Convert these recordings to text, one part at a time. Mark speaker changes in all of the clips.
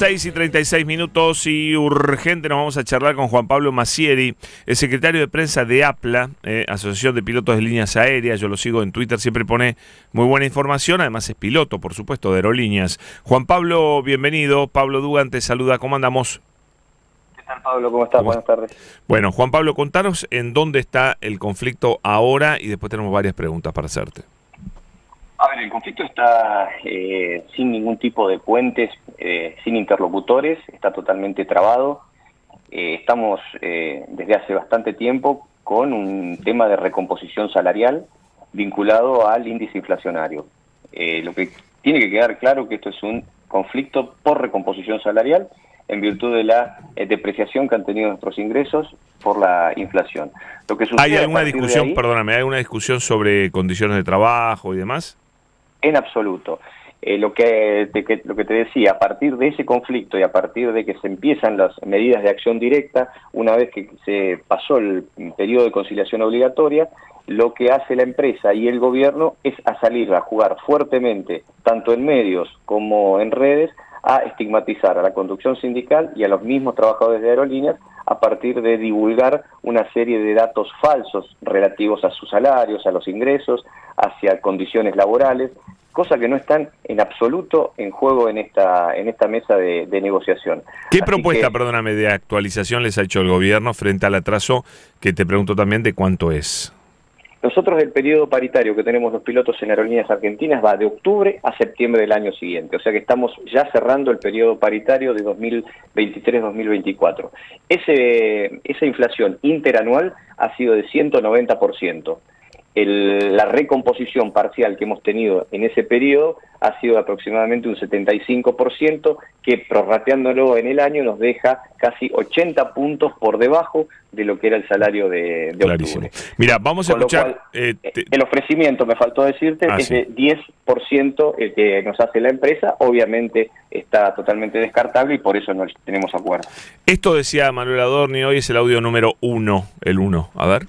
Speaker 1: 6:36 y urgente nos vamos a charlar con Juan Pablo Massieri, el secretario de prensa de APLA, Asociación de Pilotos de Líneas Aéreas. Yo lo sigo en Twitter, siempre pone muy buena información, además es piloto, por supuesto, de aerolíneas. Juan Pablo, bienvenido. Pablo Dugan te saluda, ¿cómo andamos?
Speaker 2: ¿Qué tal, Pablo? ¿Cómo estás? Buenas tardes.
Speaker 1: Bueno, Juan Pablo, contanos en dónde está el conflicto ahora y después tenemos varias preguntas para hacerte.
Speaker 2: A ver, el conflicto está sin ningún tipo de puentes, sin interlocutores, está totalmente trabado. Estamos desde hace bastante tiempo con un tema de recomposición salarial vinculado al índice inflacionario. Lo que tiene que quedar claro que esto es un conflicto por recomposición salarial en virtud de la depreciación que han tenido nuestros ingresos por la inflación. Lo que sucede
Speaker 1: ¿Hay alguna discusión,
Speaker 2: ahí,
Speaker 1: perdóname, hay alguna discusión sobre condiciones de trabajo y demás?
Speaker 2: En absoluto. Lo que te decía, a partir de ese conflicto y a partir de que se empiezan las medidas de acción directa, una vez que se pasó el periodo de conciliación obligatoria, lo que hace la empresa y el gobierno es salir a jugar fuertemente, tanto en medios como en redes, a estigmatizar a la conducción sindical y a los mismos trabajadores de aerolíneas a partir de divulgar una serie de datos falsos relativos a sus salarios, a los ingresos, hacia condiciones laborales, cosa que no están en absoluto en juego en esta mesa de negociación.
Speaker 1: ¿Qué propuesta, perdóname, de actualización les ha hecho el gobierno frente al atraso que te pregunto también de cuánto es?
Speaker 2: Nosotros el periodo paritario que tenemos los pilotos en Aerolíneas Argentinas va de octubre a septiembre del año siguiente, o sea que estamos ya cerrando el periodo paritario de 2023-2024. Esa inflación interanual ha sido de 190%. La recomposición parcial que hemos tenido en ese periodo ha sido aproximadamente un 75%, que prorrateándolo en el año nos deja casi 80 puntos por debajo de lo que era el salario de
Speaker 1: Clarísimo.
Speaker 2: octubre.
Speaker 1: Mira, vamos a escuchar...
Speaker 2: el ofrecimiento, me faltó decirte, es
Speaker 1: sí.
Speaker 2: de 10% el que nos hace la empresa. Obviamente está totalmente descartable y por eso no tenemos acuerdo.
Speaker 1: Esto decía Manuel Adorni, hoy es el audio número 1, el 1. A ver.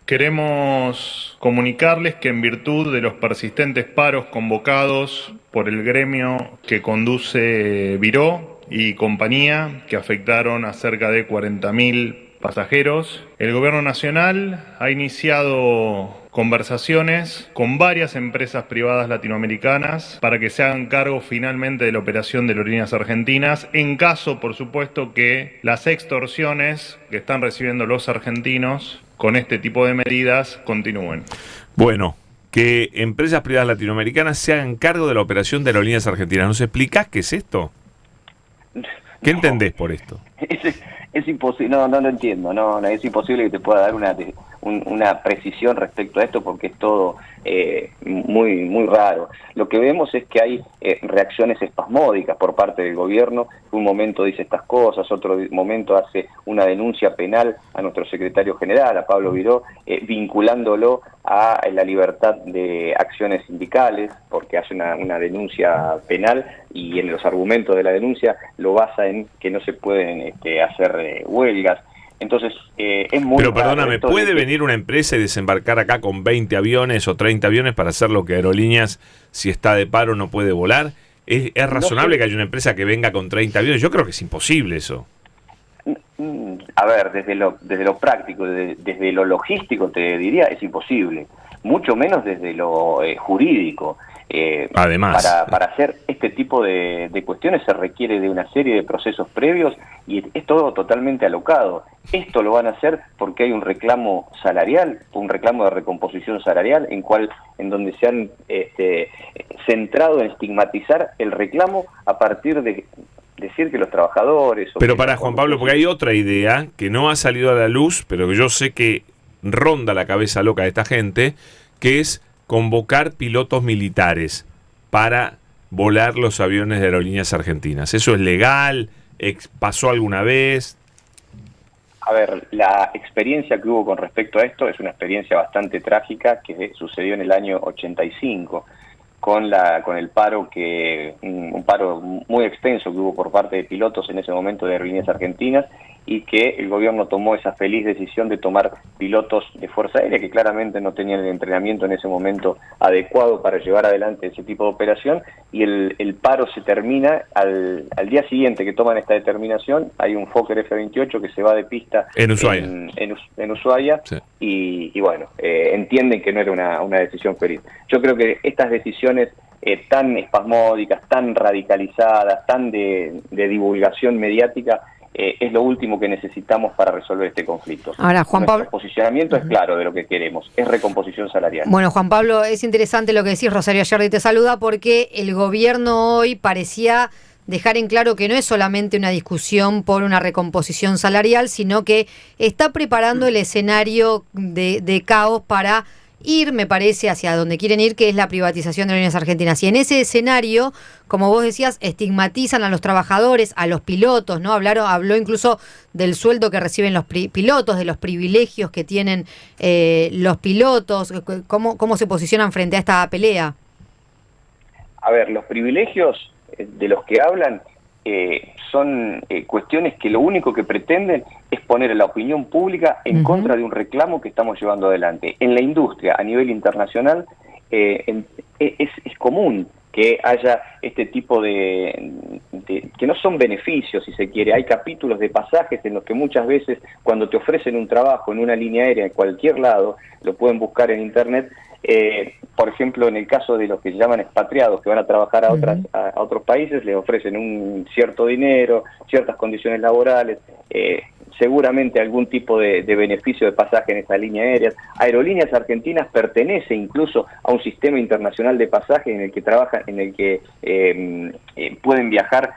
Speaker 3: Queremos comunicarles que en virtud de los persistentes paros convocados por el gremio que conduce Viró y compañía, que afectaron a cerca de 40.000 pasajeros, el Gobierno Nacional ha iniciado conversaciones con varias empresas privadas latinoamericanas para que se hagan cargo finalmente de la operación de Aerolíneas Argentinas, en caso, por supuesto, que las extorsiones que están recibiendo los argentinos con este tipo de medidas continúen.
Speaker 1: Bueno, que empresas privadas latinoamericanas se hagan cargo de la operación de Aerolíneas Argentinas. ¿Nos explicás qué es esto? ¿Qué entendés por esto?
Speaker 2: Es imposible, no lo entiendo, no, es imposible que te pueda dar una precisión respecto a esto porque es todo muy raro. Lo que vemos es que hay reacciones espasmódicas por parte del gobierno, que un momento dice estas cosas, otro momento hace una denuncia penal a nuestro secretario general, a Pablo Viró, vinculándolo a la libertad de acciones sindicales, porque hace una denuncia penal y en los argumentos de la denuncia lo basa en que no se pueden hacer huelgas. Entonces, es muy...
Speaker 1: Pero perdóname, ¿puede venir una empresa y desembarcar acá con 20 aviones o 30 aviones para hacer lo que Aerolíneas, si está de paro, no puede volar? ¿Es razonable que haya una empresa que venga con 30 aviones? Yo creo que es imposible eso.
Speaker 2: A ver, desde lo práctico, desde lo logístico te diría, es imposible. Mucho menos desde lo jurídico.
Speaker 1: Además,
Speaker 2: para hacer este tipo de cuestiones se requiere de una serie de procesos previos y es todo totalmente alocado. Esto lo van a hacer porque hay un reclamo salarial, un reclamo de recomposición salarial en donde se han centrado en estigmatizar el reclamo a partir de decir que los trabajadores...
Speaker 1: Pero para Juan Pablo, porque hay otra idea que no ha salido a la luz, pero que yo sé que ronda la cabeza loca de esta gente, que es convocar pilotos militares para volar los aviones de Aerolíneas Argentinas. ¿Eso es legal? ¿Pasó alguna vez?
Speaker 2: A ver, la experiencia que hubo con respecto a esto es una experiencia bastante trágica que sucedió en el año 85 con el paro un paro muy extenso que hubo por parte de pilotos en ese momento de Aerolíneas Argentinas y que el gobierno tomó esa feliz decisión de tomar pilotos de Fuerza Aérea que claramente no tenían el entrenamiento en ese momento adecuado para llevar adelante ese tipo de operación, y el paro se termina al día siguiente que toman esta determinación. Hay un Fokker F-28 que se va de pista
Speaker 1: en Ushuaia,
Speaker 2: en Ushuaia, sí. Y bueno, entienden que no era una decisión feliz. Yo creo que estas decisiones tan espasmódicas, tan radicalizadas, tan de divulgación mediática, es lo último que necesitamos para resolver este conflicto.
Speaker 4: Ahora, Juan Pablo,
Speaker 2: nuestro posicionamiento es claro de lo que queremos, es recomposición salarial.
Speaker 4: Bueno, Juan Pablo, es interesante lo que decís. Rosario Ayerdi te saluda, porque el gobierno hoy parecía dejar en claro que no es solamente una discusión por una recomposición salarial, sino que está preparando el escenario de caos para ir, me parece, hacia donde quieren ir, que es la privatización de Aerolíneas Argentinas. Y en ese escenario, como vos decías, estigmatizan a los trabajadores, a los pilotos, ¿no? Habló incluso del sueldo que reciben los pilotos, de los privilegios que tienen los pilotos. ¿Cómo se posicionan frente a esta pelea?
Speaker 2: A ver, los privilegios de los que hablan son cuestiones que lo único que pretenden es poner a la opinión pública en contra de un reclamo que estamos llevando adelante. En la industria, a nivel internacional, es común que haya este tipo de que no son beneficios, si se quiere. Hay capítulos de pasajes en los que muchas veces, cuando te ofrecen un trabajo en una línea aérea en cualquier lado, lo pueden buscar en internet. Por ejemplo, en el caso de los que se llaman expatriados, que van a trabajar a otros países, les ofrecen un cierto dinero, ciertas condiciones laborales, seguramente algún tipo de beneficio de pasaje en esa línea aérea. Aerolíneas Argentinas pertenece incluso a un sistema internacional de pasajes en el que trabajan, en el que pueden viajar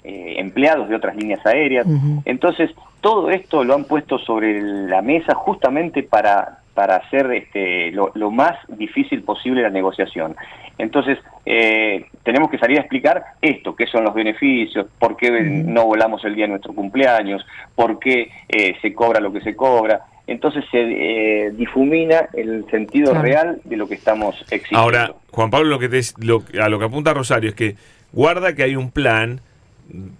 Speaker 2: empleados de otras líneas aéreas. Entonces, todo esto lo han puesto sobre la mesa justamente para hacer lo más difícil posible la negociación. Entonces, tenemos que salir a explicar esto, qué son los beneficios, por qué no volamos el día de nuestro cumpleaños, por qué se cobra lo que se cobra. Entonces se difumina el sentido real de lo que estamos exigiendo.
Speaker 1: Ahora, Juan Pablo, a lo que apunta Rosario es que guarda que hay un plan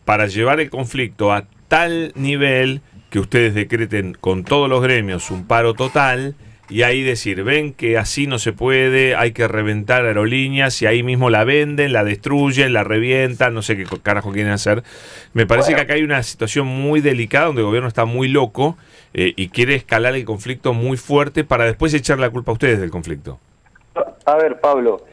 Speaker 1: para llevar el conflicto a tal nivel que ustedes decreten con todos los gremios un paro total, y ahí decir, ven que así no se puede, hay que reventar aerolíneas, y ahí mismo la venden, la destruyen, la revientan, no sé qué carajo quieren hacer. Me parece que acá hay una situación muy delicada donde el gobierno está muy loco y quiere escalar el conflicto muy fuerte para después echar la culpa a ustedes del conflicto.
Speaker 2: A ver, Pablo,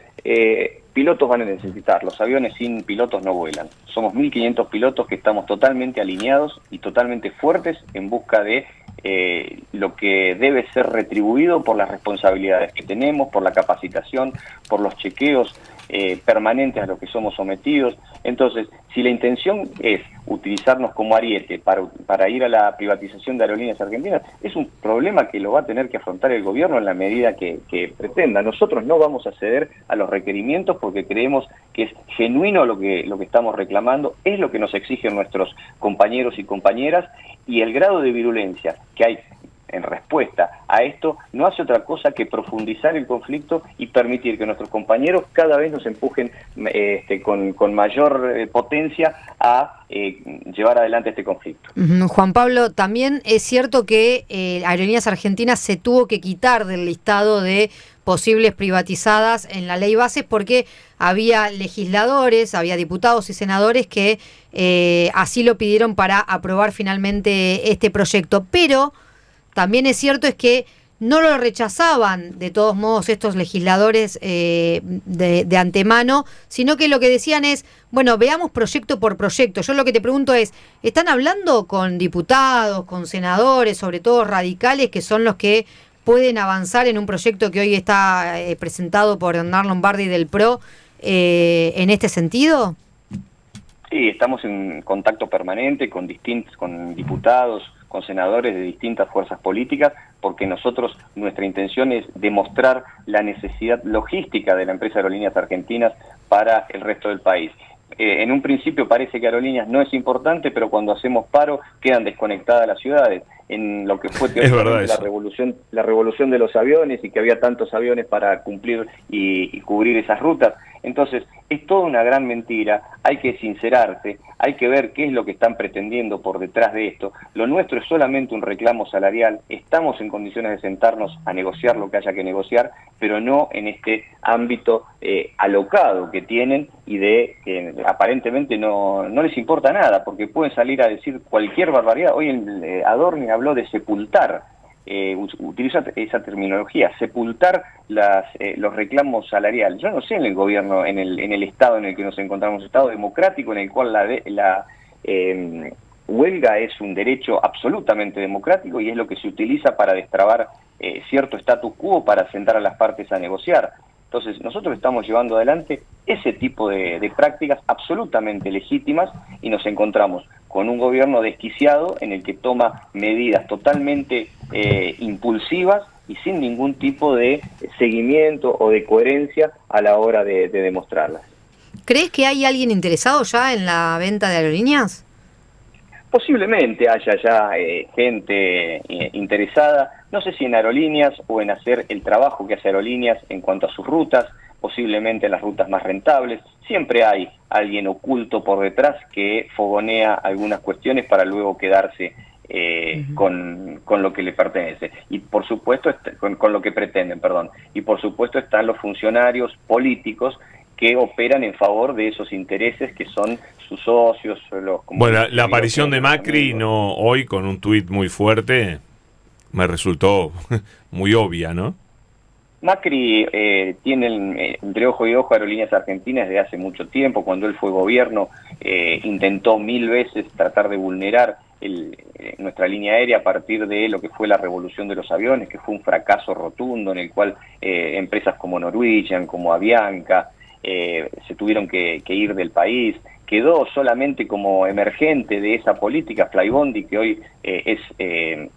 Speaker 2: pilotos van a necesitar, los aviones sin pilotos no vuelan. Somos 1.500 pilotos que estamos totalmente alineados y totalmente fuertes en busca de lo que debe ser retribuido por las responsabilidades que tenemos, por la capacitación, por los chequeos permanentes a los que somos sometidos. Entonces, si la intención es utilizarnos como ariete para ir a la privatización de Aerolíneas Argentinas, es un problema que lo va a tener que afrontar el gobierno en la medida que pretenda. Nosotros no vamos a ceder a los requerimientos porque creemos que es genuino lo que estamos reclamando, es lo que nos exigen nuestros compañeros y compañeras, y el grado de virulencia que hay en respuesta a esto no hace otra cosa que profundizar el conflicto y permitir que nuestros compañeros cada vez nos empujen con mayor potencia a llevar adelante este conflicto.
Speaker 4: Juan Pablo, también es cierto que Aerolíneas Argentinas se tuvo que quitar del listado de posibles privatizadas en la ley bases porque había legisladores, había diputados y senadores que así lo pidieron para aprobar finalmente este proyecto, pero también es cierto es que no lo rechazaban de todos modos estos legisladores de antemano, sino que lo que decían es, bueno, veamos proyecto por proyecto. Yo lo que te pregunto es, ¿están hablando con diputados, con senadores, sobre todo radicales, que son los que pueden avanzar en un proyecto que hoy está presentado por Hernán Lombardi del PRO en este sentido?
Speaker 2: Sí, estamos en contacto permanente con diputados, con senadores de distintas fuerzas políticas, porque nuestra intención es demostrar la necesidad logística de la empresa Aerolíneas Argentinas para el resto del país. En un principio parece que Aerolíneas no es importante, pero cuando hacemos paro quedan desconectadas las ciudades. en lo que fue
Speaker 1: Es verdad
Speaker 2: la revolución de los aviones y que había tantos aviones para cumplir y cubrir esas rutas. Entonces, es toda una gran mentira, hay que sincerarse, hay que ver qué es lo que están pretendiendo por detrás de esto. Lo nuestro es solamente un reclamo salarial, estamos en condiciones de sentarnos a negociar lo que haya que negociar, pero no en este ámbito alocado que tienen y de que aparentemente no les importa nada, porque pueden salir a decir cualquier barbaridad. Hoy Adorni habló de sepultar, utiliza esa terminología, sepultar los reclamos salariales. Yo no sé en el gobierno, en el Estado en el que nos encontramos, Estado democrático en el cual la huelga es un derecho absolutamente democrático y es lo que se utiliza para destrabar cierto status quo, para sentar a las partes a negociar. Entonces, nosotros estamos llevando adelante ese tipo de prácticas absolutamente legítimas y nos encontramos con un gobierno desquiciado en el que toma medidas totalmente impulsivas y sin ningún tipo de seguimiento o de coherencia a la hora de demostrarlas.
Speaker 4: ¿Crees que hay alguien interesado ya en la venta de aerolíneas?
Speaker 2: Posiblemente haya ya gente interesada, no sé si en aerolíneas o en hacer el trabajo que hace aerolíneas en cuanto a sus rutas, posiblemente en las rutas más rentables. Siempre hay alguien oculto por detrás que fogonea algunas cuestiones para luego quedarse con lo que le pertenece. Y por supuesto, con lo que pretenden, perdón. Y por supuesto están los funcionarios políticos que operan en favor de esos intereses que son sus socios.
Speaker 1: Bueno, la aparición de Macri hoy con un tuit muy fuerte me resultó muy obvia, ¿no?
Speaker 2: Macri tiene entre ojo y ojo Aerolíneas Argentinas desde hace mucho tiempo. Cuando él fue gobierno intentó 1000 veces tratar de vulnerar nuestra línea aérea a partir de lo que fue la revolución de los aviones, que fue un fracaso rotundo en el cual empresas como Norwegian, como Avianca, se tuvieron que ir del país. Quedó solamente como emergente de esa política Flybondi, que hoy es,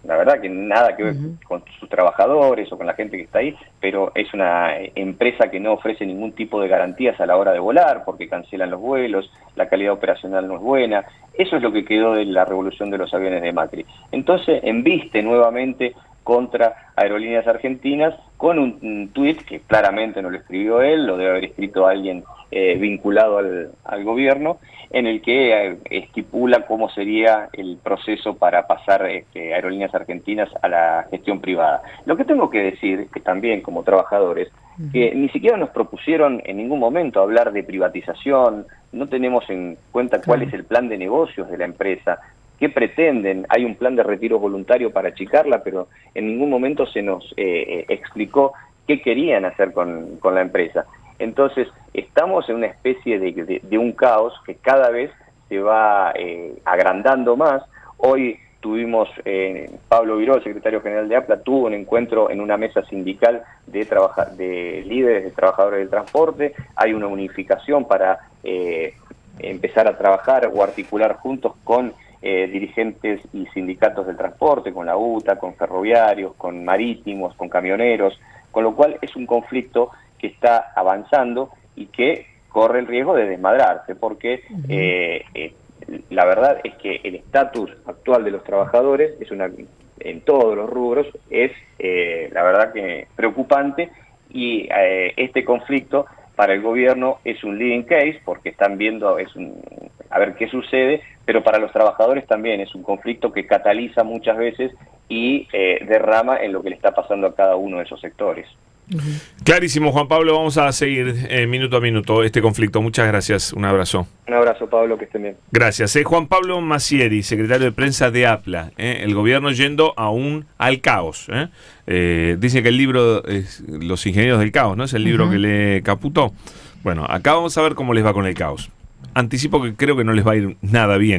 Speaker 2: la verdad que nada que ver con sus trabajadores o con la gente que está ahí, pero es una empresa que no ofrece ningún tipo de garantías a la hora de volar, porque cancelan los vuelos, la calidad operacional no es buena. Eso es lo que quedó de la revolución de los aviones de Macri. Entonces, embiste nuevamente contra Aerolíneas Argentinas con un tuit que claramente no lo escribió él, lo debe haber escrito alguien vinculado al gobierno, en el que estipula cómo sería el proceso para pasar Aerolíneas Argentinas a la gestión privada. Lo que tengo que decir es que también como trabajadores, que ni siquiera nos propusieron en ningún momento hablar de privatización, no tenemos en cuenta cuál es el plan de negocios de la empresa, qué pretenden. Hay un plan de retiro voluntario para achicarla, pero en ningún momento se nos explicó qué querían hacer con la empresa. Entonces, estamos en una especie de un caos que cada vez se va agrandando más. Hoy tuvimos, Pablo Viró, el secretario general de APLA, tuvo un encuentro en una mesa sindical de líderes de trabajadores del transporte. Hay una unificación para empezar a trabajar o articular juntos con dirigentes y sindicatos del transporte, con la UTA, con ferroviarios, con marítimos, con camioneros, con lo cual es un conflicto que está avanzando y que corre el riesgo de desmadrarse, porque la verdad es que el estatus actual de los trabajadores en todos los rubros es la verdad que preocupante, y este conflicto para el gobierno es un leading case porque están viendo a ver qué sucede, pero para los trabajadores también es un conflicto que cataliza muchas veces y derrama en lo que le está pasando a cada uno de esos sectores.
Speaker 1: Clarísimo, Juan Pablo, vamos a seguir minuto a minuto este conflicto. Muchas gracias, un abrazo.
Speaker 2: Un abrazo, Pablo, que estén bien.
Speaker 1: Gracias. Juan Pablo Massieri, secretario de prensa de APLA, el gobierno yendo al caos. Dice que el libro es Los Ingenieros del Caos, ¿no? Es el libro que lee Caputo. Bueno, acá vamos a ver cómo les va con el caos. Anticipo que creo que no les va a ir nada bien.